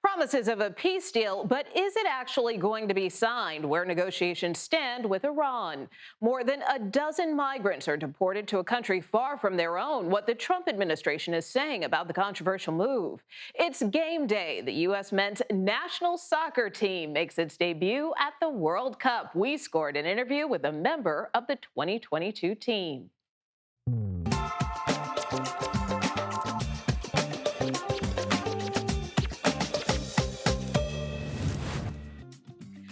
Promises of a peace deal, but is it actually going to be signed? Where negotiations stand with Iran. More than a dozen migrants are deported to a country far from their own. What the Trump administration is saying about the controversial move. It's game day. The U.S. men's national soccer team makes its debut at the World Cup. We scored an interview with a member of the 2022 team.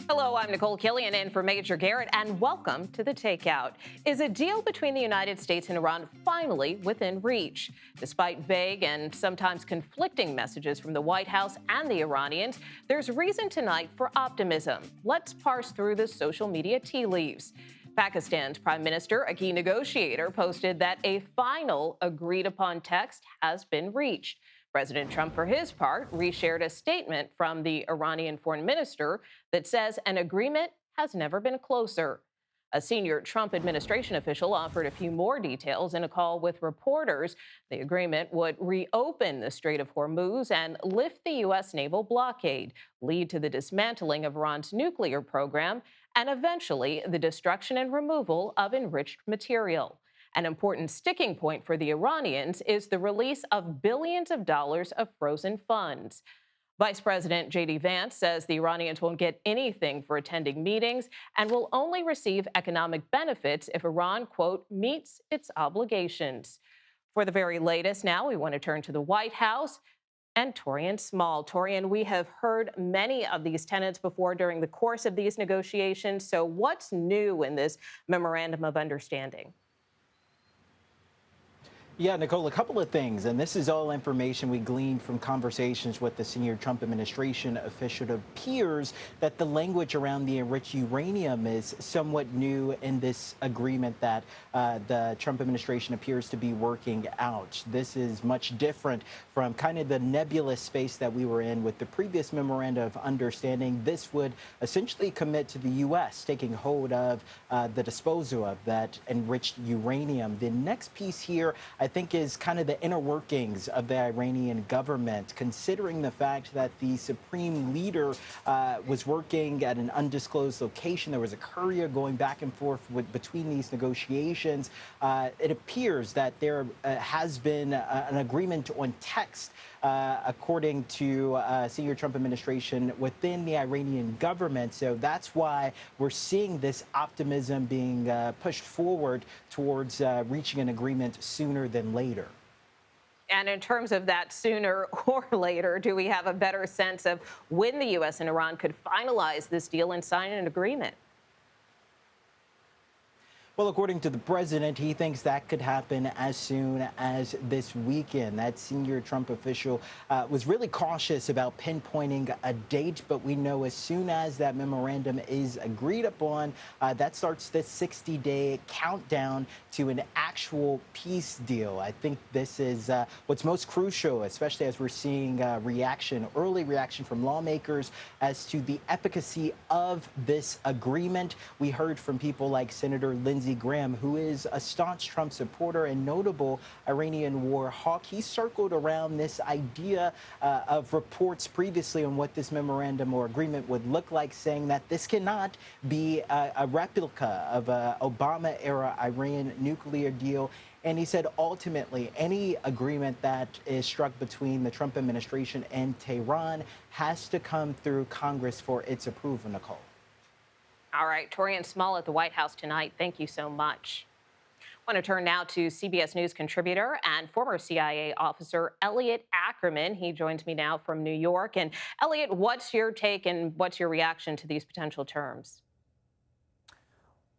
Hello, I'm Nicole Killian in for Major Garrett, and welcome to the Takeout. Is a deal between the United States and Iran finally within reach? Despite vague and sometimes conflicting messages from the White House and the Iranians, there's reason tonight for optimism. Let's parse through the social media tea leaves. Pakistan's Prime Minister, a key negotiator, posted that a final agreed-upon text has been reached. President Trump, for his part, reshared a statement from the Iranian foreign minister that says an agreement has never been closer. A senior Trump administration official offered a few more details in a call with reporters. The agreement would reopen the Strait of Hormuz and lift the U.S. naval blockade, lead to the dismantling of Iran's nuclear program, and eventually the destruction and removal of enriched material. An important sticking point for the Iranians is the release of billions of dollars of frozen funds. Vice President J.D. Vance says the Iranians won't get anything for attending meetings and will only receive economic benefits if Iran, quote, meets its obligations. For the very latest now, we want to turn to the White House and Torian Small. Torian, we have heard many of these tenets before during the course of these negotiations. So what's new in this memorandum of understanding? Yeah, Nicole, a couple of things, and this is all information we gleaned from conversations with the senior Trump administration official. It appears that the language around the enriched uranium is somewhat new in this agreement that the Trump administration appears to be working out. This is much different from kind of the nebulous space that we were in with the previous memorandum of understanding. This would essentially commit to the U.S. taking hold of the disposal of that enriched uranium. The next piece here, I think, is kind of the inner workings of the Iranian government, considering the fact that the supreme leader was working at an undisclosed location. There was a courier going back and forth between these negotiations. It appears that there has been an agreement on text, according to senior Trump administration within the Iranian government. So that's why we're seeing this optimism being pushed forward towards reaching an agreement sooner than later. And in terms of that sooner or later, do we have a better sense of when the U.S. and Iran could finalize this deal and sign an agreement? Well, according to the president, he thinks that could happen as soon as this weekend. That senior Trump official was really cautious about pinpointing a date, but we know as soon as that memorandum is agreed upon, that starts the 60-day countdown to an actual peace deal. I think this is what's most crucial, especially as we're seeing early reaction from lawmakers as to the efficacy of this agreement. We heard from people like Senator Lindsey Graham, who is a staunch Trump supporter and notable Iranian war hawk. He circled around this idea of reports previously on what this memorandum or agreement would look like, saying that this cannot be a replica of an Obama-era Iran nuclear deal. And he said ultimately any agreement that is struck between the Trump administration and Tehran has to come through Congress for its approval, Nicole. All right, Torian Small at the White House tonight. Thank you so much. I want to turn now to CBS News contributor and former CIA officer Elliot Ackerman. He joins me now from New York. And Elliot, what's your take and what's your reaction to these potential terms?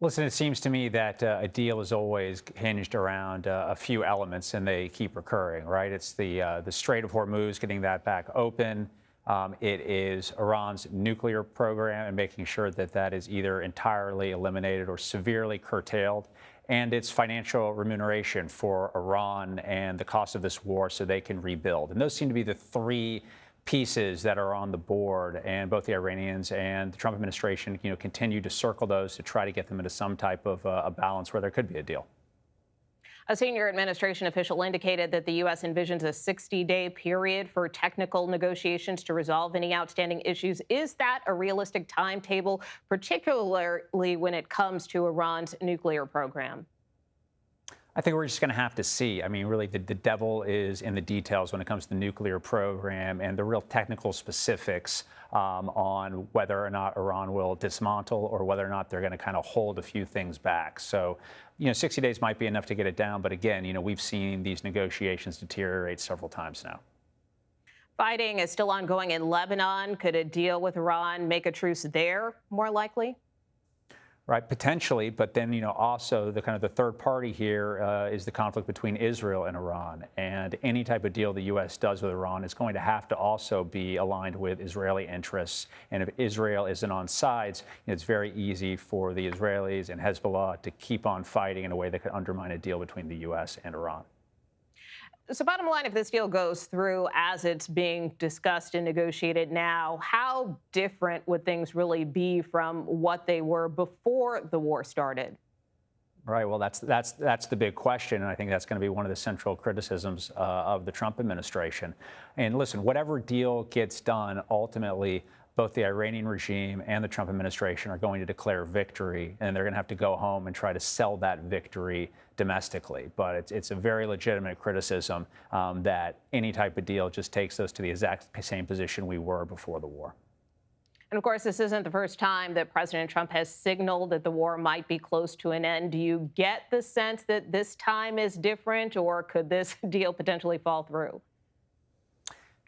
Listen, it seems to me that a deal is always hinged around a few elements, and they keep recurring, right? It's the Strait of Hormuz, getting that back open. It is Iran's nuclear program and making sure that that is either entirely eliminated or severely curtailed, and its financial remuneration for Iran and the cost of this war so they can rebuild. And those seem to be the three pieces that are on the board, and both the Iranians and the Trump administration, continue to circle those to try to get them into some type of a balance where there could be a deal. A senior administration official indicated that the U.S. envisions a 60-day period for technical negotiations to resolve any outstanding issues. Is that a realistic timetable, particularly when it comes to Iran's nuclear program? I think we're just going to have to see. I mean, really, the devil is in the details when it comes to the nuclear program and the real technical specifics on whether or not Iran will dismantle or whether or not they're going to kind of hold a few things back. So, 60 days might be enough to get it down. But again, we've seen these negotiations deteriorate several times now. Fighting is still ongoing in Lebanon. Could a deal with Iran make a truce there more likely? Right, potentially, but then also the third party here is the conflict between Israel and Iran, and any type of deal the U.S. does with Iran is going to have to also be aligned with Israeli interests. And if Israel isn't on sides, it's very easy for the Israelis and Hezbollah to keep on fighting in a way that could undermine a deal between the U.S. and Iran. So bottom line, if this deal goes through as it's being discussed and negotiated now, how different would things really be from what they were before the war started? Right. Well, that's the big question, and I think that's going to be one of the central criticisms of the Trump administration. And listen, whatever deal gets done, ultimately, both the Iranian regime and the Trump administration are going to declare victory, and they're going to have to go home and try to sell that victory domestically. But it's a very legitimate criticism that any type of deal just takes us to the exact same position we were before the war. And of course, this isn't the first time that President Trump has signaled that the war might be close to an end. Do you get the sense that this time is different, or could this deal potentially fall through?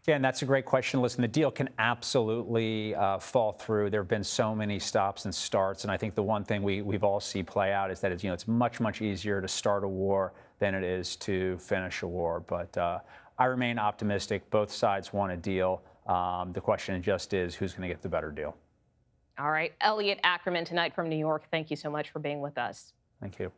Again, that's a great question. Listen, the deal can absolutely fall through. There have been so many stops and starts, and I think the one thing we've all seen play out is that it's much easier to start a war than it is to finish a war. But I remain optimistic. Both sides want a deal. The question just is who's going to get the better deal. All right, Elliot Ackerman tonight from New York. Thank you so much for being with us. Thank you.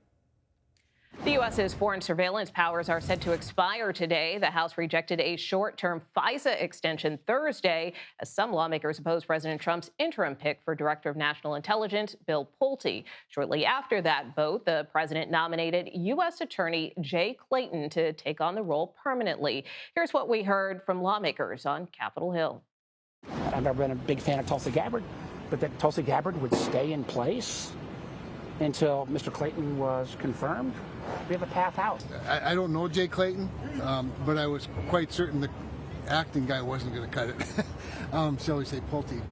The U.S.'s foreign surveillance powers are set to expire today. The House rejected a short-term FISA extension Thursday, as some lawmakers oppose President Trump's interim pick for Director of National Intelligence, Bill Pulte. Shortly after that vote, the president nominated U.S. Attorney Jay Clayton to take on the role permanently. Here's what we heard from lawmakers on Capitol Hill. I've never been a big fan of Tulsi Gabbard, but that Tulsi Gabbard would stay in place until Mr. Clayton was confirmed. We have a path out. I don't know Jay Clayton, but I was quite certain the acting guy wasn't going to cut it. Shall we say Pulte.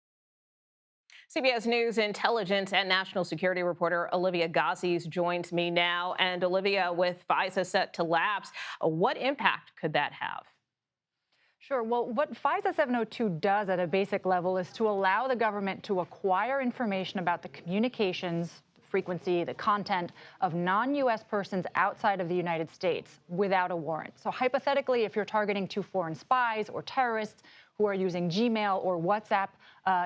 CBS News intelligence and national security reporter Olivia Gazis joins me now. And Olivia, with FISA set to lapse, what impact could that have? Sure. Well, what FISA 702 does at a basic level is to allow the government to acquire information about the communications, frequency, the content of non-U.S. persons outside of the United States without a warrant. So hypothetically, if you're targeting two foreign spies or terrorists who are using Gmail or WhatsApp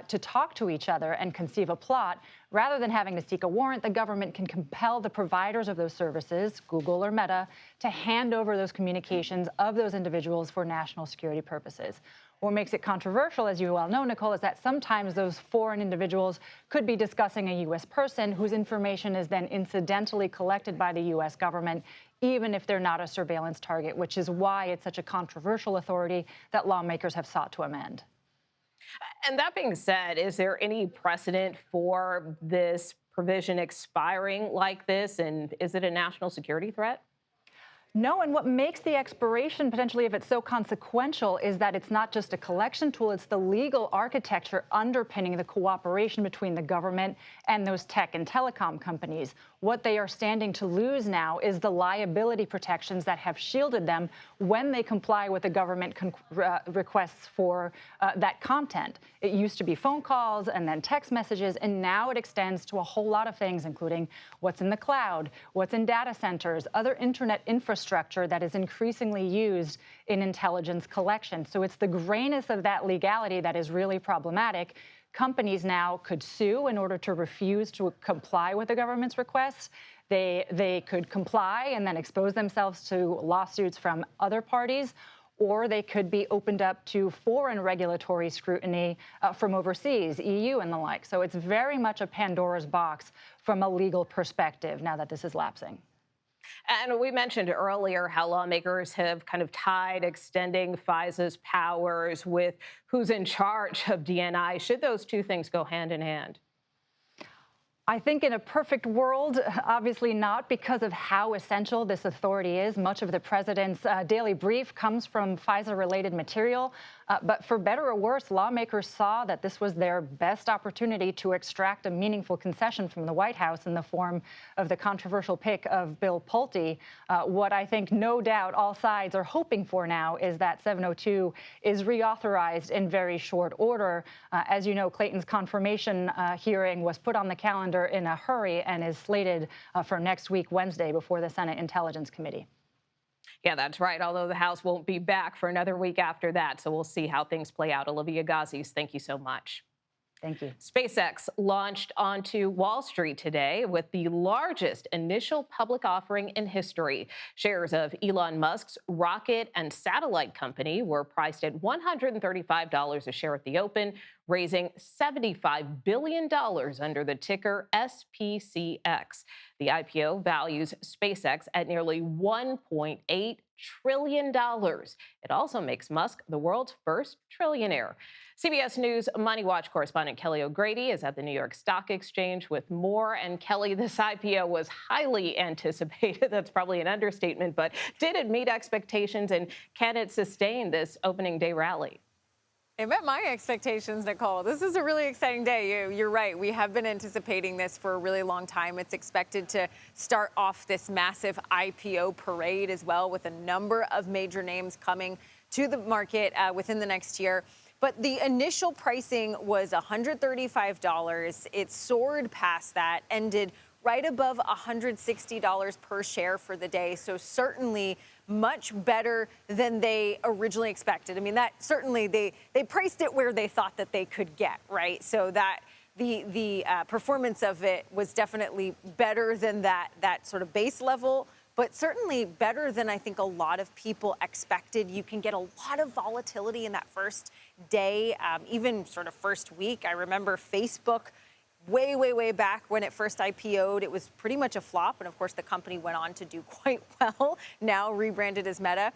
to talk to each other and conceive a plot, rather than having to seek a warrant, the government can compel the providers of those services, Google or Meta, to hand over those communications of those individuals for national security purposes. What makes it controversial, as you well know, Nicole, is that sometimes those foreign individuals could be discussing a U.S. person whose information is then incidentally collected by the U.S. government, even if they're not a surveillance target, which is why it's such a controversial authority that lawmakers have sought to amend. And that being said, is there any precedent for this provision expiring like this? And is it a national security threat? No, and what makes the expiration potentially, if it's so consequential, is that it's not just a collection tool, it's the legal architecture underpinning the cooperation between the government and those tech and telecom companies. What they are standing to lose now is the liability protections that have shielded them when they comply with the government requests for that content. It used to be phone calls and then text messages, and now it extends to a whole lot of things, including what's in the cloud, what's in data centers, other internet infrastructure that is increasingly used in intelligence collection. So it's the grayness of that legality that is really problematic. Companies now could sue in order to refuse to comply with the government's requests. They could comply and then expose themselves to lawsuits from other parties, or they could be opened up to foreign regulatory scrutiny from overseas, EU and the like. So it's very much a Pandora's box from a legal perspective now that this is lapsing. And we mentioned earlier how lawmakers have kind of tied extending FISA's powers with who's in charge of DNI. Should those two things go hand in hand? I think in a perfect world, obviously not, because of how essential this authority is. Much of the president's daily brief comes from FISA-related material. But for better or worse, lawmakers saw that this was their best opportunity to extract a meaningful concession from the White House in the form of the controversial pick of Bill Pulte. What I think no doubt all sides are hoping for now is that 702 is reauthorized in very short order. As you know, Clayton's confirmation hearing was put on the calendar in a hurry and is slated for next week, Wednesday, before the Senate Intelligence Committee. Yeah, that's right. Although the House won't be back for another week after that. So we'll see how things play out. Olivia Gazis, thank you so much. Thank you. SpaceX launched onto Wall Street today with the largest initial public offering in history. Shares of Elon Musk's rocket and satellite company were priced at $135 a share at the open, raising $75 billion under the ticker SPCX. The IPO values SpaceX at nearly $1.8 trillion. It also makes Musk the world's first trillionaire. CBS News Money Watch correspondent Kelly O'Grady is at the New York Stock Exchange with more. And Kelly, this IPO was highly anticipated. That's probably an understatement, but did it meet expectations, and can it sustain this opening day rally? It met my expectations, Nicole. This is a really exciting day. You're right. We have been anticipating this for a really long time. It's expected to start off this massive IPO parade as well, with a number of major names coming to the market within the next year. But the initial pricing was $135. It soared past that, ended right above $160 per share for the day. So certainly much better than they originally expected. I mean, that certainly they priced it where they thought that they could get, right? So that the performance of it was definitely better than that sort of base level, but certainly better than I think a lot of people expected. You can get a lot of volatility in that first day, even sort of first week. I remember Facebook way back when it first IPO'd, it was pretty much a flop. And of course, the company went on to do quite well, now rebranded as Meta.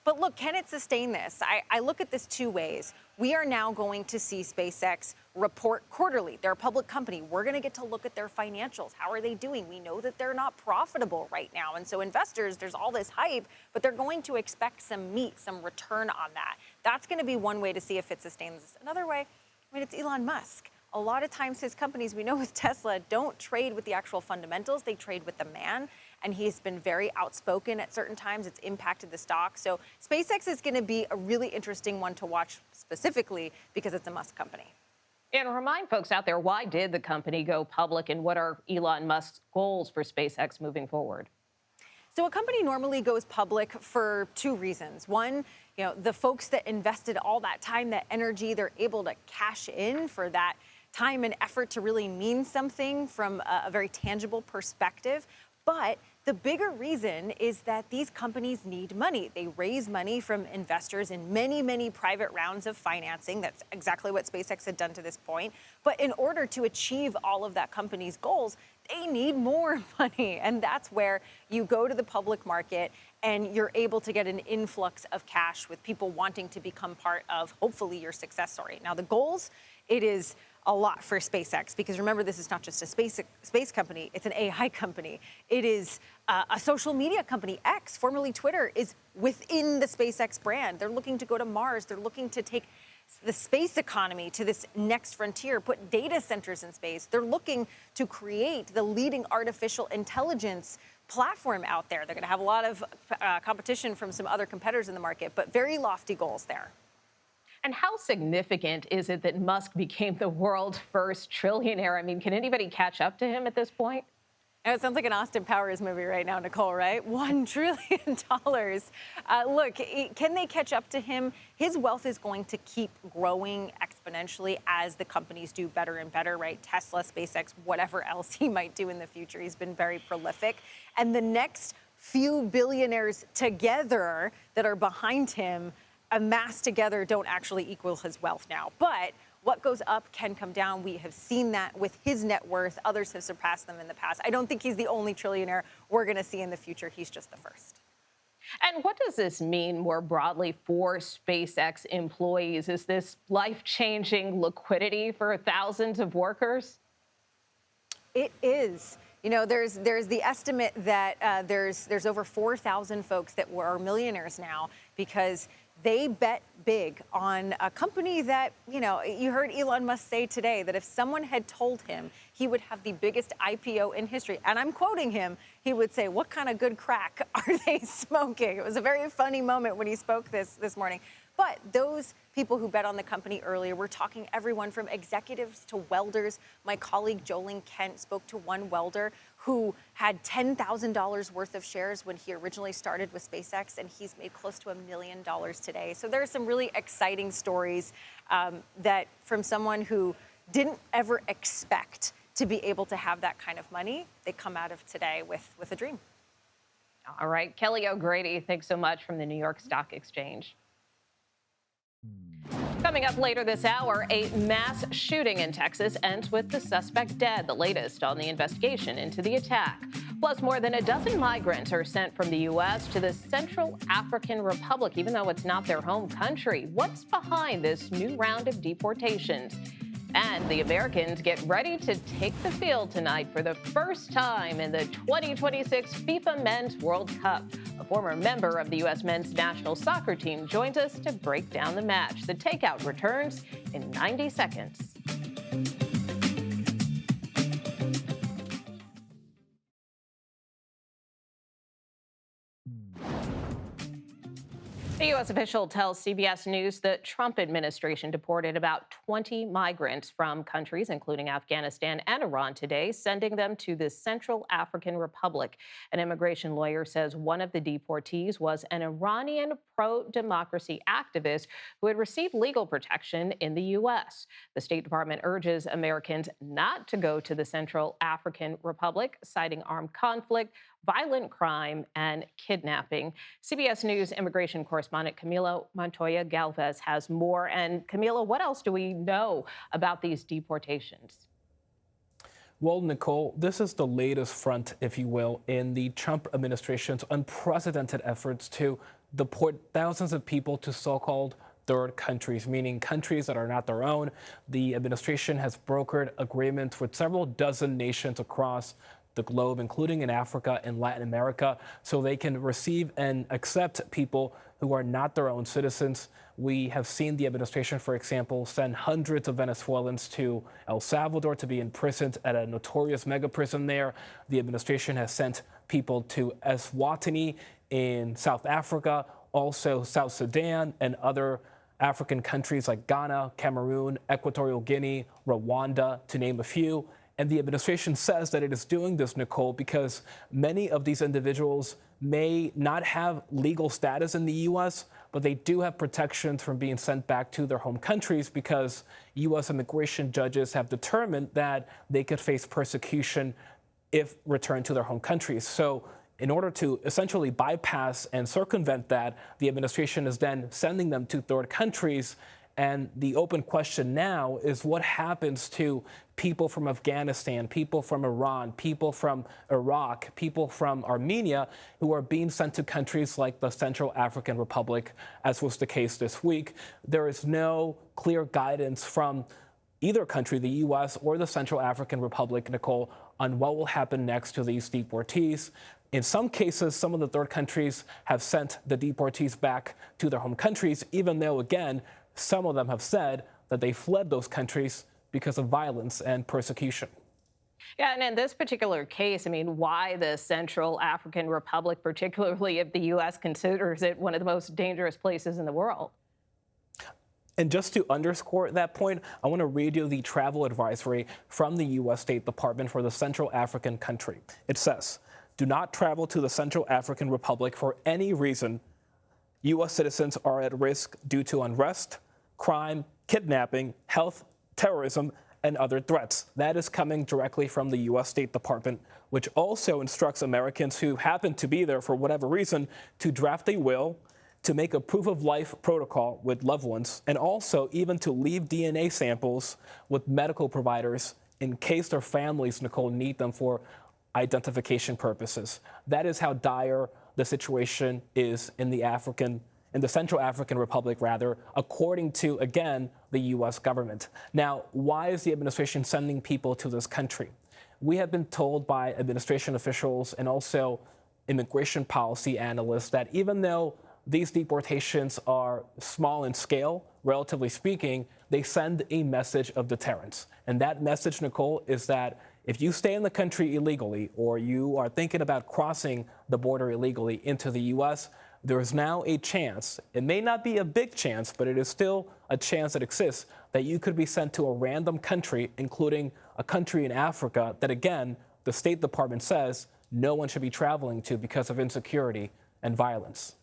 But look, can it sustain this? I look at this two ways. We are now going to see SpaceX report quarterly. They're a public company. We're going to get to look at their financials. How are they doing? We know that they're not profitable right now. And so investors, there's all this hype, but they're going to expect some meat, some return on that. That's going to be one way to see if it sustains. Another way, I mean, it's Elon Musk. A lot of times his companies, we know with Tesla, don't trade with the actual fundamentals. They trade with the man. And he's been very outspoken at certain times. It's impacted the stock. So SpaceX is going to be a really interesting one to watch, specifically because it's a Musk company. And remind folks out there, why did the company go public, and what are Elon Musk's goals for SpaceX moving forward? So a company normally goes public for two reasons. One, the folks that invested all that time, that energy, they're able to cash in for that time and effort to really mean something from a very tangible perspective. But the bigger reason is that these companies need money. They raise money from investors in many private rounds of financing. That's exactly what SpaceX had done to this point. But in order to achieve all of that company's goals, they need more money. And that's where you go to the public market and you're able to get an influx of cash with people wanting to become part of, hopefully, your success story. Now, the goals, it is a lot for SpaceX, because remember, this is not just a space company, it's an AI company. It is a social media company. X, formerly Twitter, is within the SpaceX brand. They're looking to go to Mars. They're looking to take the space economy to this next frontier, put data centers in space. They're looking to create the leading artificial intelligence platform out there. They're going to have a lot of competition from some other competitors in the market, but very lofty goals there. And how significant is it that Musk became the world's first trillionaire? I mean, can anybody catch up to him at this point? It sounds like an Austin Powers movie right now, Nicole, right? $1 trillion. Look, can they catch up to him? His wealth is going to keep growing exponentially as the companies do better and better, right? Tesla, SpaceX, whatever else he might do in the future. He's been very prolific. And the next few billionaires together that are behind him, amassed together don't actually equal his wealth now. But what goes up can come down. We have seen that with his net worth. Others have surpassed them in the past. I don't think he's the only trillionaire we're going to see in the future. He's just the first. And what does this mean more broadly for SpaceX employees? Is this life-changing liquidity for thousands of workers? It is. You know, there's the estimate that there's over 4,000 folks that are millionaires now because they bet big on a company that, you know, you heard Elon Musk say today that if someone had told him he would have the biggest IPO in history, and I'm quoting him, he would say, "What kind of good crack are they smoking?" It was a very funny moment when he spoke this morning. But those people who bet on the company earlier, we're talking everyone from executives to welders. My colleague Jolene Kent spoke to one welder who had $10,000 worth of shares when he originally started with SpaceX, and he's made close to $1 million today. So there are some really exciting stories that from someone who didn't ever expect to be able to have that kind of money, they come out of today with a dream. All right, Kelly O'Grady, thanks so much from the New York Stock Exchange. Coming up later this hour, a mass shooting in Texas ends with the suspect dead, the latest on the investigation into the attack. Plus, more than a dozen migrants are sent from the U.S. to the Central African Republic, even though it's not their home country. What's behind this new round of deportations? And the Americans get ready to take the field tonight for the first time in the 2026 FIFA Men's World Cup. A former member of the U.S. men's national soccer team joins us to break down the match. The Takeout returns in 90 seconds. A U.S. official tells CBS News the Trump administration deported about 20 migrants from countries, including Afghanistan and Iran today, sending them to the Central African Republic. An immigration lawyer says one of the deportees was an Iranian pro-democracy activist who had received legal protection in the U.S. The State Department urges Americans not to go to the Central African Republic, citing armed conflict, violent crime, and kidnapping. CBS News immigration correspondent Camila Montoya Galvez has more. And Camila, what else do we know about these deportations? Well, Nicole, this is the latest front, if you will, in the Trump administration's unprecedented efforts to deport thousands of people to so-called third countries, meaning countries that are not their own. The administration has brokered agreements with several dozen nations across the globe, including in Africa and Latin America, so they can receive and accept people who are not their own citizens. We have seen the administration, for example, send hundreds of Venezuelans to El Salvador to be imprisoned at a notorious mega prison there. The administration has sent people to Eswatini in South Africa, also South Sudan and other African countries like Ghana, Cameroon, Equatorial Guinea, Rwanda, to name a few. And the administration says that it is doing this, Nicole, because many of these individuals may not have legal status in the U.S., but they do have protections from being sent back to their home countries because U.S. immigration judges have determined that they could face persecution if returned to their home countries. So in order to essentially bypass and circumvent that, the administration is then sending them to third countries. And the open question now is what happens to people from Afghanistan, people from Iran, people from Iraq, people from Armenia who are being sent to countries like the Central African Republic, as was the case this week. There is no clear guidance from either country, the U.S. or the Central African Republic, Nicole, on what will happen next to these deportees. In some cases, some of the third countries have sent the deportees back to their home countries, even though, again, some of them have said that they fled those countries because of violence and persecution. Yeah, and in this particular case, I mean, why the Central African Republic, particularly if the U.S. considers it one of the most dangerous places in the world? And just to underscore that point, I want to read you the travel advisory from the U.S. State Department for the Central African country. It says, do not travel to the Central African Republic for any reason. U.S. citizens are at risk due to unrest, crime, kidnapping, health, terrorism, and other threats. That is coming directly from the U.S. State Department, which also instructs Americans who happen to be there for whatever reason to draft a will, to make a proof of life protocol with loved ones, and also even to leave DNA samples with medical providers in case their families, Nicole, need them for identification purposes. That is how dire the situation is in the Central African Republic, according to, again, the U.S. government. Now, why is the administration sending people to this country? We have been told by administration officials and also immigration policy analysts that even though these deportations are small in scale, relatively speaking, they send a message of deterrence. And that message, Nicole, is that if you stay in the country illegally or you are thinking about crossing the border illegally into the U.S., there is now a chance, it may not be a big chance, but it is still a chance that exists, that you could be sent to a random country, including a country in Africa that, again, the State Department says no one should be traveling to because of insecurity and violence.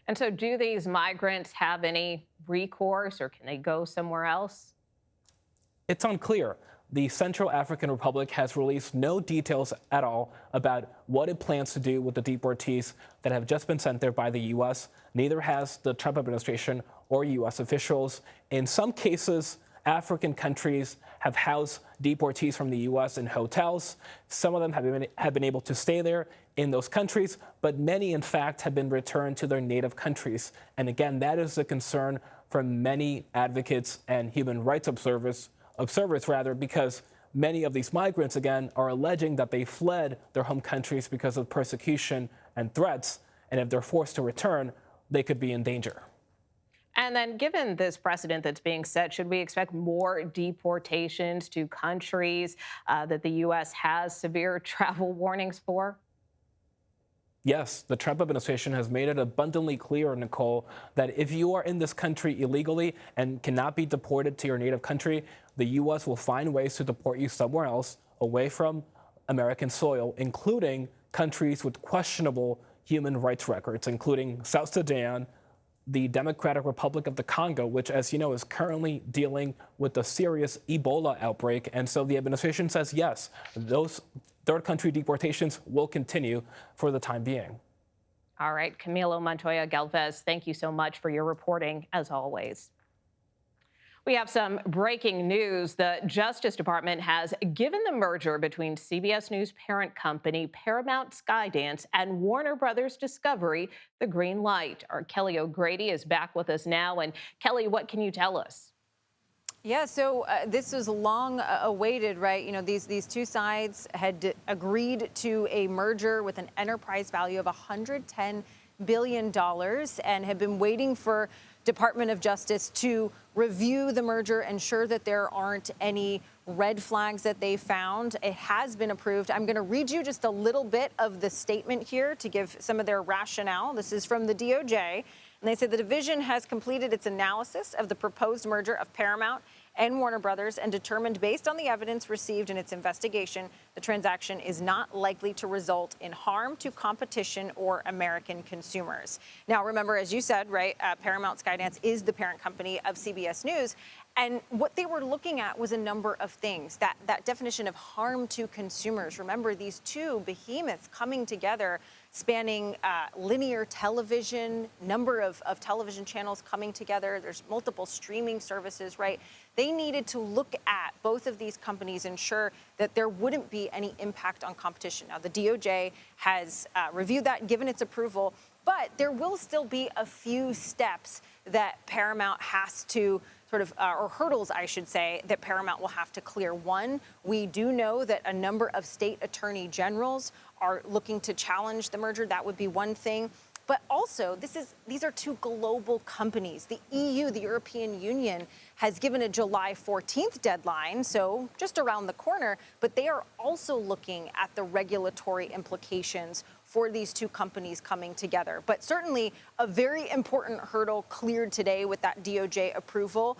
And so do these migrants have any recourse, or can they go somewhere else? It's unclear. The Central African Republic has released no details at all about what it plans to do with the deportees that have just been sent there by the U.S. Neither has the Trump administration or U.S. officials. In some cases, African countries have housed deportees from the U.S. in hotels. Some of them have been able to stay there in those countries, but many, in fact, have been returned to their native countries. And again, that is a concern for many advocates and human rights observers, because many of these migrants, again, are alleging that they fled their home countries because of persecution and threats. And if they're forced to return, they could be in danger. And then given this precedent that's being set, should we expect more deportations to countries that the U.S. has severe travel warnings for? Yes, the Trump administration has made it abundantly clear, Nicole, that if you are in this country illegally and cannot be deported to your native country, the U.S. will find ways to deport you somewhere else away from American soil, including countries with questionable human rights records, including South Sudan, the Democratic Republic of the Congo, which, as you know, is currently dealing with a serious Ebola outbreak. And so the administration says, yes, those third country deportations will continue for the time being. All right, Camilo Montoya Galvez, thank you so much for your reporting, as always. We have some breaking news. The Justice Department has given the merger between CBS News parent company Paramount Skydance and Warner Brothers Discovery the green light. Our Kelly O'Grady is back with us now. And Kelly, what can you tell us? Yeah, so this was long awaited, right? You know, these two sides had agreed to a merger with an enterprise value of $110 billion and had been waiting for Department of Justice to review the merger, ensure that there aren't any red flags that they found. It has been approved. I'm going to read you just a little bit of the statement here to give some of their rationale. This is from the DOJ. And they said the division has completed its analysis of the proposed merger of Paramount and Warner Brothers and determined, based on the evidence received in its investigation, the transaction is not likely to result in harm to competition or American consumers. Now, remember, as you said, right, Paramount Skydance is the parent company of CBS News. And what they were looking at was a number of things. That definition of harm to consumers. Remember, these two behemoths coming together, spanning linear television, number of television channels coming together. There's multiple streaming services, right? They needed to look at both of these companies, ensure that there wouldn't be any impact on competition. Now, the DOJ has reviewed that and given its approval, but there will still be a few steps that Paramount has to or hurdles, I should say, that Paramount will have to clear. One, we do know that a number of state attorney generals are looking to challenge the merger. That would be one thing. But also, these are two global companies. The EU, the European Union, has given a July 14th deadline, so just around the corner, but they are also looking at the regulatory implications for these two companies coming together. But certainly a very important hurdle cleared today with that DOJ approval.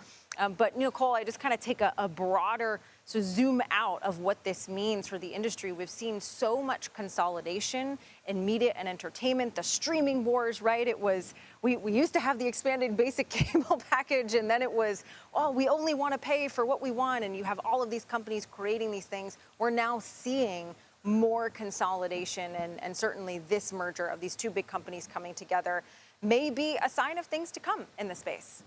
But Nicole, I just kind of take a broader zoom out of what this means for the industry. We've seen so much consolidation in media and entertainment, the streaming wars, right? It was, we used to have the expanded basic cable package, and then it was, oh, we only want to pay for what we want, and you have all of these companies creating these things. We're now seeing more consolidation and certainly this merger of these two big companies coming together may be a sign of things to come in the space.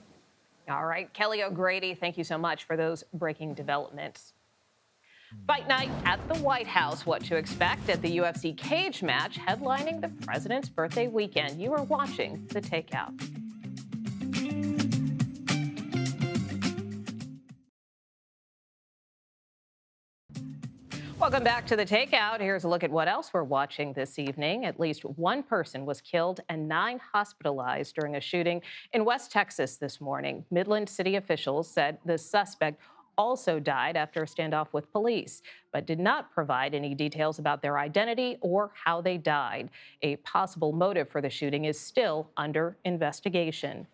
All right, Kelly O'Grady, thank you so much for those breaking developments. Fight night at the White House. What to expect at the UFC cage match headlining the president's birthday weekend. You are watching The Takeout. Welcome back to The Takeout. Here's a look at what else we're watching this evening. At least one person was killed and 9 hospitalized during a shooting in West Texas this morning. Midland city officials said the suspect also died after a standoff with police, but did not provide any details about their identity or how they died. A possible motive for the shooting is still under investigation.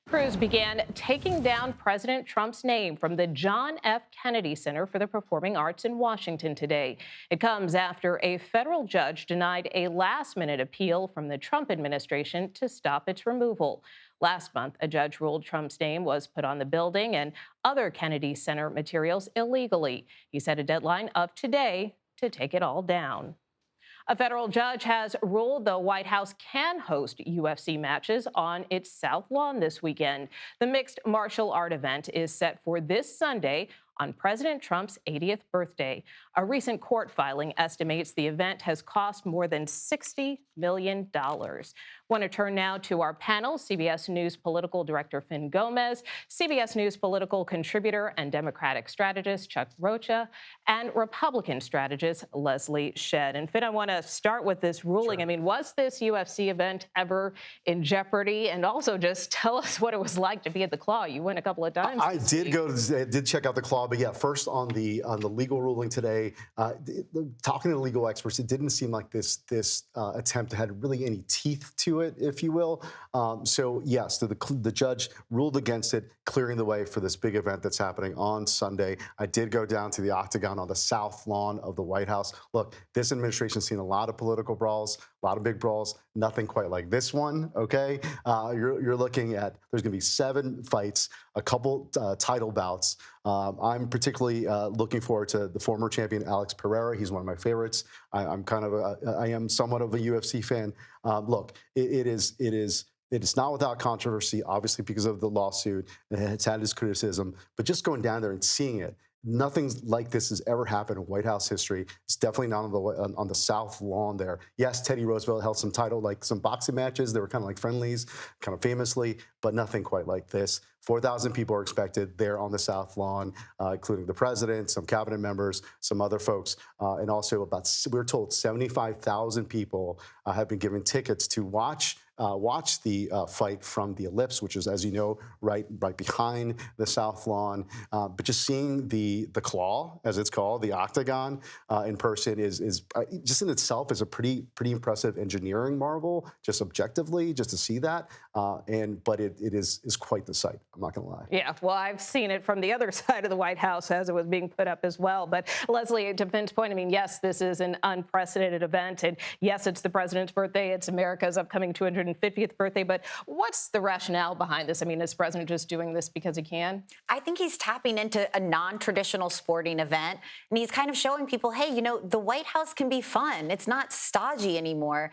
Crews began taking down President Trump's name from the John F. Kennedy Center for the Performing Arts in Washington today. It comes after a federal judge denied a last-minute appeal from the Trump administration to stop its removal. Last month, a judge ruled Trump's name was put on the building and other Kennedy Center materials illegally. He set a deadline of today to take it all down. A federal judge has ruled the White House can host UFC matches on its South Lawn this weekend. The mixed martial art event is set for this Sunday on President Trump's 80th birthday. A recent court filing estimates the event has cost more than $60 million. Want to turn now to our panel, CBS News political director Fin Gomez, CBS News political contributor and Democratic strategist Chuck Rocha, and Republican strategist Leslie Shedd. And Fin, I want to start with this ruling. Sure. I mean, was this UFC event ever in jeopardy? And also just tell us what it was like to be at the Claw. You went a couple of times. I did check out the Claw, but yeah, first on the legal ruling today, talking to legal experts, it didn't seem like this attempt had really any teeth to it, if you will. So yes, the judge ruled against it, clearing the way for this big event that's happening on Sunday. I did go down to the Octagon on the South Lawn of the White House. Look, this administration's seen a lot of political brawls, a lot of big brawls, nothing quite like this one, okay? You're looking at, there's gonna be 7 fights, a couple title bouts. I'm particularly looking forward to the former champion Alex Pereira. He's one of my favorites. I am somewhat of a UFC fan. Look, it is not without controversy, obviously because of the lawsuit. It's had its criticism, but just going down there and seeing it, nothing like this has ever happened in White House history. It's definitely not on the South Lawn there. Yes, Teddy Roosevelt held some boxing matches. They were kind of like friendlies, kind of famously, but nothing quite like this. 4,000 people are expected there on the South Lawn, including the president, some cabinet members, some other folks, and also we're told 75,000 people have been given tickets to watch the fight from the Ellipse, which is, as you know, right behind the South Lawn. But just seeing the Claw, as it's called, the Octagon, in person is just in itself is a pretty impressive engineering marvel, just objectively, just to see that. But it is quite the sight. I'm not going to lie. Yeah, well, I've seen it from the other side of the White House as it was being put up as well. But Leslie, to Finn's point, I mean, yes, this is an unprecedented event. And yes, it's the president's birthday. It's America's upcoming 250th birthday. But what's the rationale behind this? I mean, is the president just doing this because he can? I think he's tapping into a non-traditional sporting event. And he's kind of showing people, hey, you know, the White House can be fun. It's not stodgy anymore.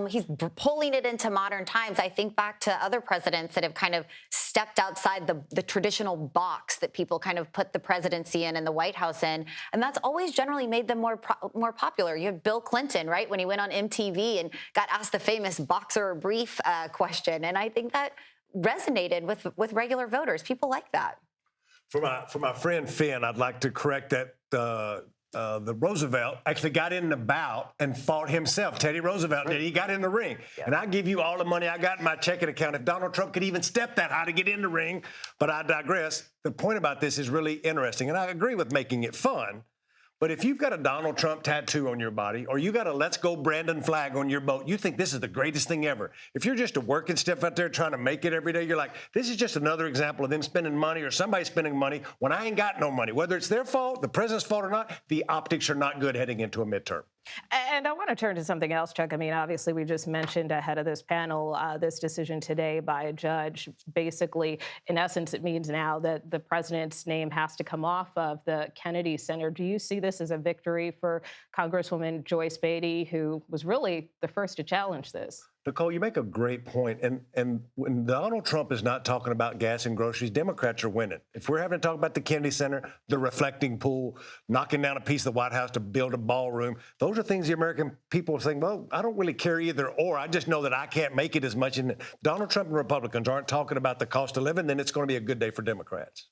He's pulling it into modern times. I think back to other presidents that have kind of stepped outside the traditional box that people kind of put the presidency in and the White House in. And that's always generally made them more popular. You had Bill Clinton, right, when he went on MTV and got asked the famous boxer or brief question. And I think that resonated with regular voters. People like that. For my friend Finn, I'd like to correct that the Roosevelt actually got in the bout and fought himself. Teddy Roosevelt did. He got in the ring. Yeah. And I give you all the money I got in my checking account if Donald Trump could even step that high to get in the ring. But I digress. The point about this is really interesting. And I agree with making it fun. But if you've got a Donald Trump tattoo on your body or you got a Let's Go Brandon flag on your boat, you think this is the greatest thing ever. If you're just a working stiff out there trying to make it every day, you're like, this is just another example of them spending money or somebody spending money when I ain't got no money. Whether it's their fault, the president's fault or not, the optics are not good heading into a midterm. And I want to turn to something else, Chuck. I mean, obviously, we just mentioned ahead of this panel this decision today by a judge. Basically, in essence, it means now that the president's name has to come off of the Kennedy Center. Do you see this as a victory for Congresswoman Joyce Beatty, who was really the first to challenge this? Nicole, you make a great point. And when Donald Trump is not talking about gas and groceries, Democrats are winning. If we're having to talk about the Kennedy Center, the reflecting pool, knocking down a piece of the White House to build a ballroom, those are things the American people are saying, well, I don't really care either or. I just know that I can't make it as much. And Donald Trump and Republicans aren't talking about the cost of living, then it's going to be a good day for Democrats.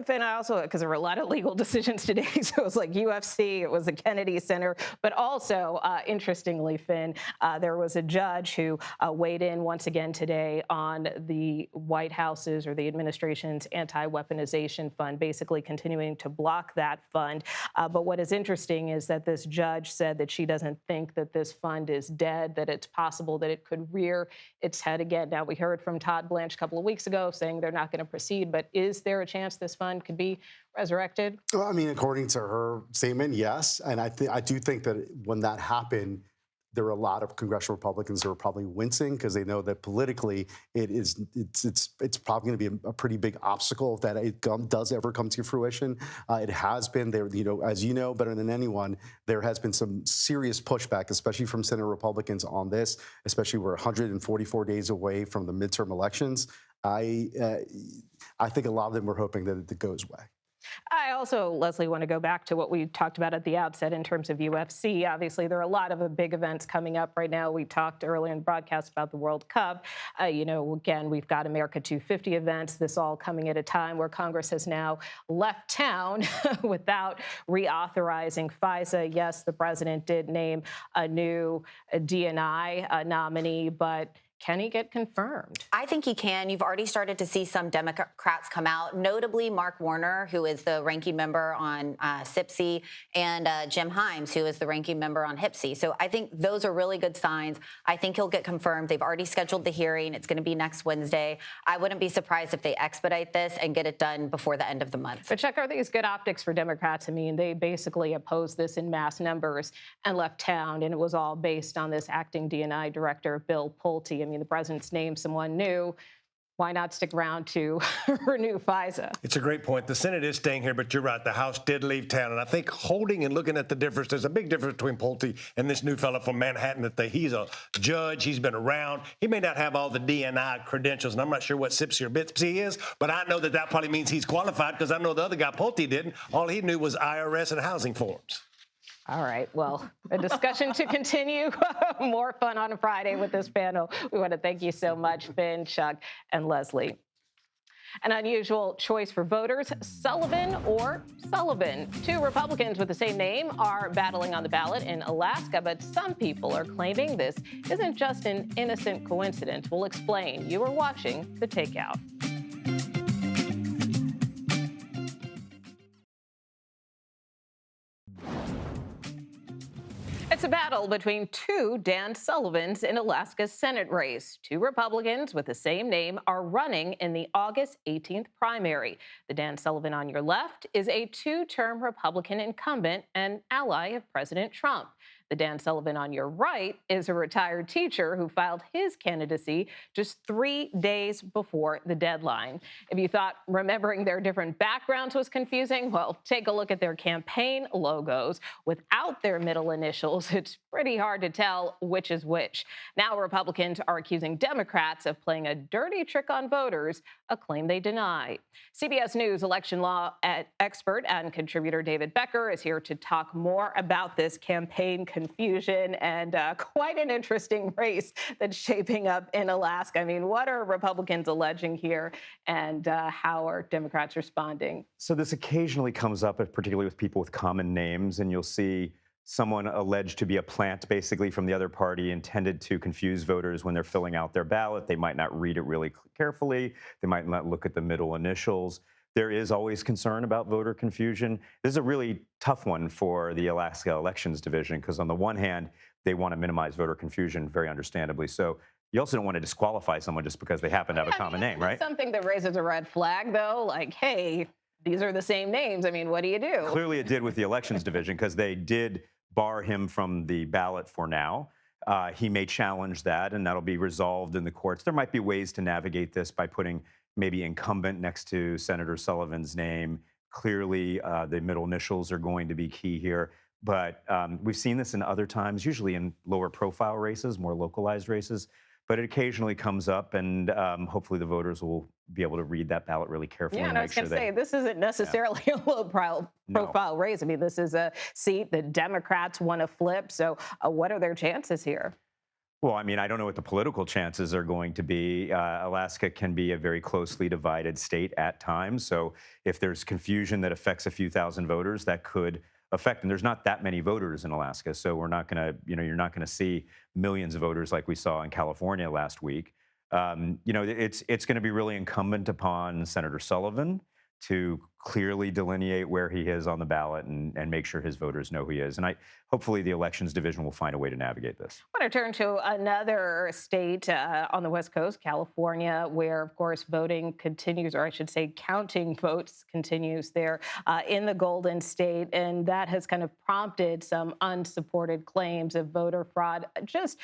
And I also, because there were a lot of legal decisions today, so it was like UFC, it was the Kennedy Center, but also, interestingly, Finn, there was a judge who weighed in once again today on the White House's or the administration's anti-weaponization fund, basically continuing to block that fund. But what is interesting is that this judge said that she doesn't think that this fund is dead, that it's possible that it could rear its head again. Now, we heard from Todd Blanche a couple of weeks ago saying they're not going to proceed, but is there a chance this fund could be resurrected? Well, I mean, according to her statement, yes. And I do think that when that happened, there were a lot of congressional Republicans who were probably wincing because they know that politically it's probably going to be a pretty big obstacle if that it does ever come to fruition. It has been there, as you know better than anyone, there has been some serious pushback, especially from Senate Republicans on this, especially we're 144 days away from the midterm elections. I think a lot of them were hoping that it goes away. I also, Leslie, want to go back to what we talked about at the outset in terms of UFC. Obviously, there are a lot of big events coming up right now. We talked earlier in the broadcast about the World Cup. Again, we've got America 250 events. This all coming at a time where Congress has now left town without reauthorizing FISA. Yes, the president did name a new DNI nominee, but can he get confirmed? I think he can. You've already started to see some Democrats come out, notably Mark Warner, who is the ranking member on SIPC, and Jim Himes, who is the ranking member on HIPC. So I think those are really good signs. I think he'll get confirmed. They've already scheduled the hearing. It's going to be next Wednesday. I wouldn't be surprised if they expedite this and get it done before the end of the month. But Chuck, are these good optics for Democrats? I mean, they basically opposed this in mass numbers and left town, and it was all based on this acting DNI director, Bill Pulte. I mean, the president's named someone new. Why not stick around to renew FISA? It's a great point. The Senate is staying here, but you're right. The House did leave town. And I think holding and looking at the difference, there's a big difference between Pulte and this new fellow from Manhattan. He's a judge. He's been around. He may not have all the DNI credentials, and I'm not sure what SIPC or BIPC is, but I know that probably means he's qualified because I know the other guy, Pulte, didn't. All he knew was IRS and housing forms. All right. Well, a discussion to continue. More fun on a Friday with this panel. We want to thank you so much, Finn, Chuck, and Leslie. An unusual choice for voters, Sullivan or Sullivan. Two Republicans with the same name are battling on the ballot in Alaska, but some people are claiming this isn't just an innocent coincidence. We'll explain. You are watching The Takeout. It's a battle between two Dan Sullivans in Alaska's Senate race. Two Republicans with the same name are running in the August 18th primary. The Dan Sullivan on your left is a two-term Republican incumbent and ally of President Trump. The Dan Sullivan on your right is a retired teacher who filed his candidacy just 3 days before the deadline. If you thought remembering their different backgrounds was confusing, well, take a look at their campaign logos. Without their middle initials, it's pretty hard to tell which is which. Now Republicans are accusing Democrats of playing a dirty trick on voters, a claim they deny. CBS News election law expert and contributor David Becker is here to talk more about this campaign confusion and quite an interesting race that's shaping up in Alaska. I mean, what are Republicans alleging here, and how are Democrats responding? So this occasionally comes up, particularly with people with common names, and you'll see someone alleged to be a plant, basically, from the other party intended to confuse voters when they're filling out their ballot. They might not read it really carefully. They might not look at the middle initials. There is always concern about voter confusion. This is a really tough one for the Alaska Elections Division because on the one hand, they want to minimize voter confusion, very understandably. So you also don't want to disqualify someone just because they happen to have a common name, right? Something that raises a red flag, though, like, hey, these are the same names. I mean, what do you do? Clearly it did with the Elections Division because they did bar him from the ballot for now. He may challenge that, and that'll be resolved in the courts. There might be ways to navigate this by putting maybe incumbent next to Senator Sullivan's name. Clearly, the middle initials are going to be key here. But we've seen this in other times, usually in lower profile races, more localized races. but it occasionally comes up, and hopefully the voters will be able to read that ballot really carefully. Yeah, and and I make was going sure to say, this isn't necessarily a low-profile race. I mean, this is a seat the Democrats want to flip. So what are their chances here? Well, I mean, I don't know what the political chances are going to be. Alaska can be a very closely divided state at times. So if there's confusion that affects a few thousand voters, that could affect. And there's not that many voters in Alaska. So we're not going to, you're not going to see millions of voters like we saw in California last week. It's going to be really incumbent upon Senator Sullivan to clearly delineate where he is on the ballot and make sure his voters know who he is. And hopefully the Elections Division will find a way to navigate this. I want to turn to another state on the West Coast, California, where, of course, voting continues, or I should say counting votes continues there in the Golden State. And that has kind of prompted some unsupported claims of voter fraud. Just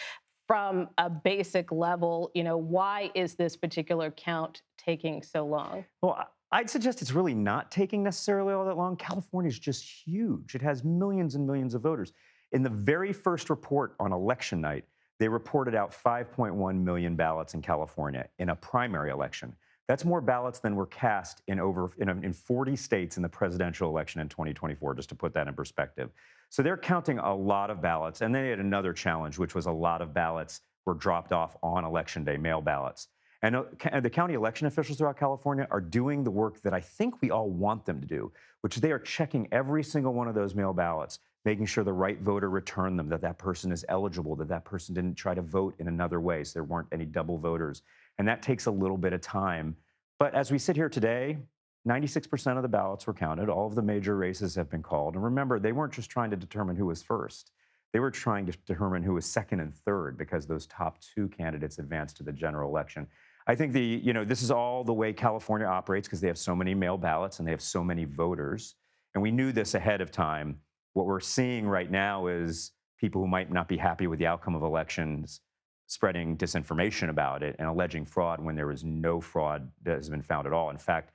from a basic level, why is this particular count taking so long? Well, I'd suggest it's really not taking necessarily all that long. California is just huge. It has millions and millions of voters. In the very first report on election night, they reported out 5.1 million ballots in California in a primary election. That's more ballots than were cast in 40 states in the presidential election in 2024, just to put that in perspective. So they're counting a lot of ballots. And they had another challenge, which was a lot of ballots were dropped off on election day, mail ballots. And the county election officials throughout California are doing the work that I think we all want them to do, which they are checking every single one of those mail ballots, making sure the right voter returned them, that that person is eligible, that that person didn't try to vote in another way, so there weren't any double voters. And that takes a little bit of time. But as we sit here today, 96% of the ballots were counted. All of the major races have been called. And remember, they weren't just trying to determine who was first. They were trying to determine who was second and third, because those top two candidates advanced to the general election. I think this is all the way California operates, because they have so many mail ballots and they have so many voters. And we knew this ahead of time. What we're seeing right now is people who might not be happy with the outcome of elections spreading disinformation about it and alleging fraud when there was no fraud that has been found at all. In fact,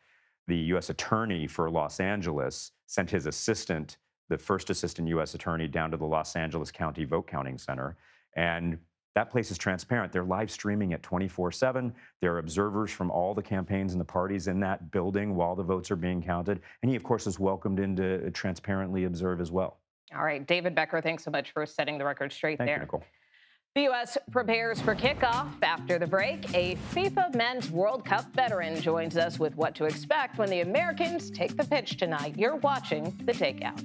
the U.S. attorney for Los Angeles sent his assistant, the first assistant U.S. attorney, down to the Los Angeles County Vote Counting Center. And that place is transparent. They're live streaming it 24/7. There are observers from all the campaigns and the parties in that building while the votes are being counted. And he, of course, is welcomed in to transparently observe as well. All right, David Becker, thanks so much for setting the record straight there. Thank you, Nicole. The U.S. prepares for kickoff. After the break, a FIFA Men's World Cup veteran joins us with what to expect when the Americans take the pitch tonight. You're watching The Takeout.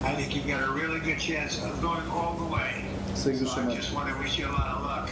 I think you've got a really good chance of going all the way. Thank you so much. I just want to wish you a lot of luck.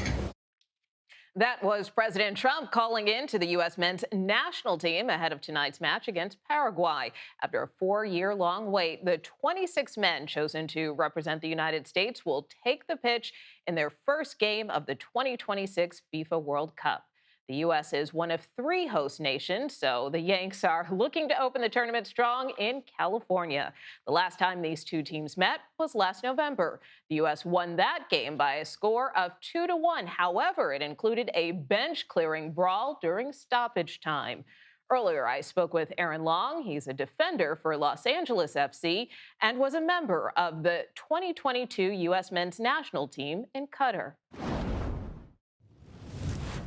That was President Trump calling in to the U.S. men's national team ahead of tonight's match against Paraguay. After a 4-year-long wait, the 26 men chosen to represent the United States will take the pitch in their first game of the 2026 FIFA World Cup. The U.S. is one of 3 host nations, so the Yanks are looking to open the tournament strong in California. The last time these two teams met was last November. The U.S. won that game by a score of 2-1. However, it included a bench-clearing brawl during stoppage time. Earlier, I spoke with Aaron Long. He's a defender for Los Angeles FC and was a member of the 2022 U.S. men's national team in Qatar.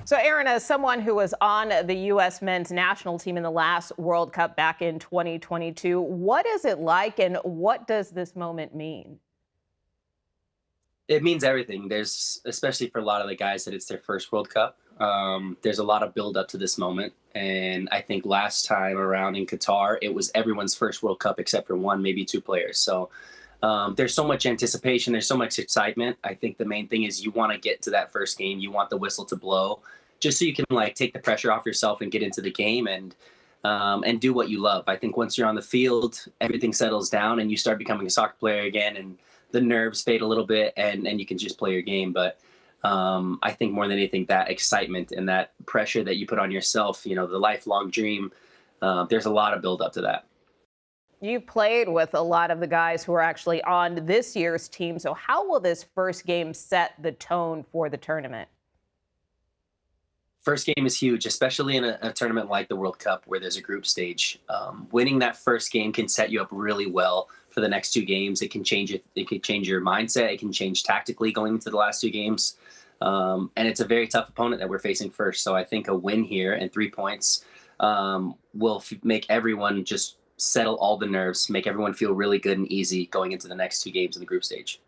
So, Aaron, as someone who was on the U.S. men's national team in the last World Cup back in 2022, what is it like and what does this moment mean? It means everything. There's, especially for a lot of the guys that it's their first World Cup, there's a lot of build up to this moment. And I think last time around in Qatar, it was everyone's first World Cup except for 1, maybe 2 players. So there's so much anticipation. There's so much excitement. I think the main thing is you want to get to that first game. You want the whistle to blow just so you can take the pressure off yourself and get into the game and do what you love. I think once you're on the field, everything settles down and you start becoming a soccer player again and the nerves fade a little bit and you can just play your game. But I think more than anything, that excitement and that pressure that you put on yourself, the lifelong dream, there's a lot of build up to that. You've played with a lot of the guys who are actually on this year's team. So how will this first game set the tone for the tournament? First game is huge, especially in a tournament like the World Cup where there's a group stage. Winning that first game can set you up really well for the next 2 games. It can change it. It can change your mindset. It can change tactically going into the last 2 games. And it's a very tough opponent that we're facing first. So I think a win here and 3 points will make everyone just settle all the nerves, make everyone feel really good and easy going into the next 2 games in the group stage.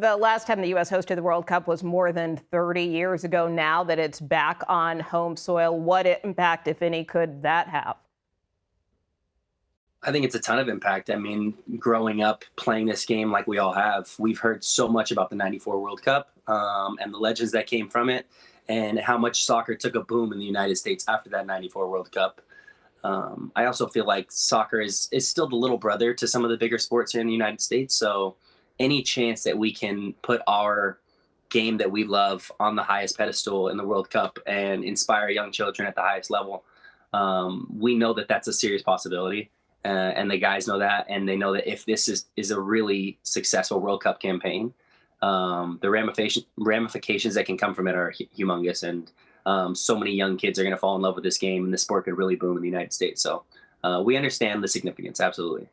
The last time the U.S. hosted the World Cup was more than 30 years ago. Now that it's back on home soil, what impact, if any, could that have? I think it's a ton of impact. I mean, growing up playing this game like we all have, we've heard so much about the '94 World Cup and the legends that came from it and how much soccer took a boom in the United States after that '94 World Cup. I also feel like soccer is still the little brother to some of the bigger sports here in the United States. So any chance that we can put our game that we love on the highest pedestal in the World Cup and inspire young children at the highest level, we know that that's a serious possibility. And the guys know that, and they know that if this is a really successful World Cup campaign, the ramifications that can come from it are humongous. And so many young kids are going to fall in love with this game, and the sport could really boom in the United States. So we understand the significance, absolutely.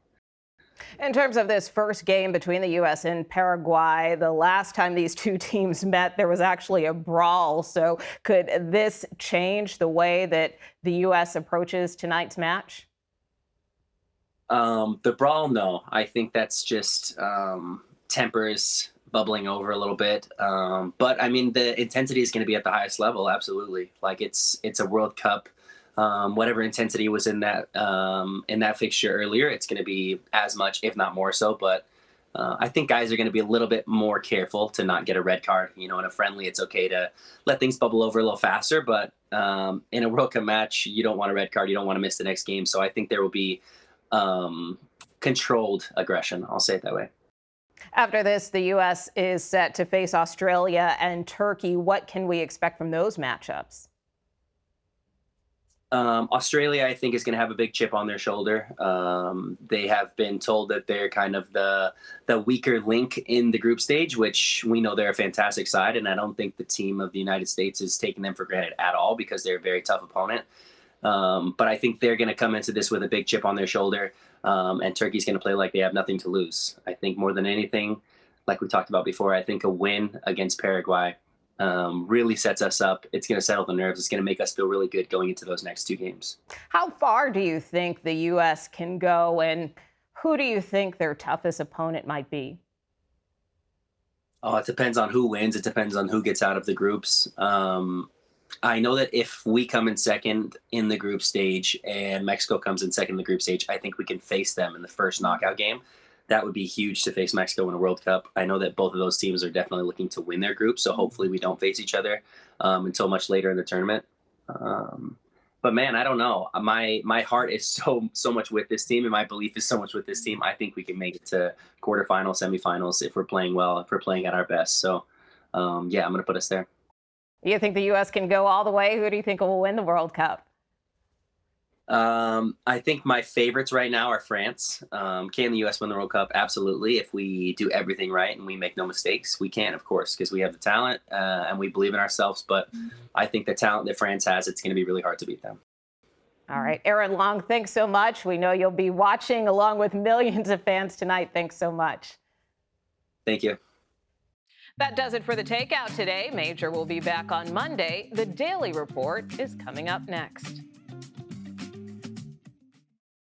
In terms of this first game between the U.S. and Paraguay, the last time these 2 teams met, there was actually a brawl. So could this change the way that the U.S. approaches tonight's match? The brawl, no. I think that's just tempers bubbling over a little bit. But I mean, the intensity is going to be at the highest level. Absolutely. Like it's a World Cup. Whatever intensity was in that fixture earlier, it's going to be as much, if not more so. But I think guys are going to be a little bit more careful to not get a red card. You know, in a friendly, it's okay to let things bubble over a little faster. But in a World Cup match, you don't want a red card. You don't want to miss the next game. So I think there will be controlled aggression. I'll say it that way. After this, the U.S. is set to face Australia and Turkey. What can we expect from those matchups? Australia, I think, is going to have a big chip on their shoulder. They have been told that they're kind of the weaker link in the group stage, which we know they're a fantastic side. And I don't think the team of the United States is taking them for granted at all because they're a very tough opponent. But I think they're going to come into this with a big chip on their shoulder. And Turkey's going to play like they have nothing to lose. I think more than anything, like we talked about before, I think a win against Paraguay really sets us up. It's going to settle the nerves. It's going to make us feel really good going into those next 2 games. How far do you think the U.S. can go, and who do you think their toughest opponent might be? Oh, it depends on who wins. It depends on who gets out of the groups. I know that if we come in second in the group stage and Mexico comes in second in the group stage, I think we can face them in the first knockout game. That would be huge to face Mexico in a World Cup. I know that both of those teams are definitely looking to win their group, so hopefully we don't face each other until much later in the tournament. But man, I don't know. My heart is so much with this team, and my belief is so much with this team. I think we can make it to quarterfinals, semifinals if we're playing well, if we're playing at our best. So yeah, I'm going to put us there. You think the U.S. can go all the way? Who do you think will win the World Cup? I think my favorites right now are France. Can the U.S. win the World Cup? Absolutely. If we do everything right and we make no mistakes, we can, of course, because we have the talent and we believe in ourselves. But I think the talent that France has, it's going to be really hard to beat them. All right. Aaron Long, thanks so much. We know you'll be watching along with millions of fans tonight. Thanks so much. Thank you. That does it for the Takeout today. Major will be back on Monday. The Daily Report is coming up next.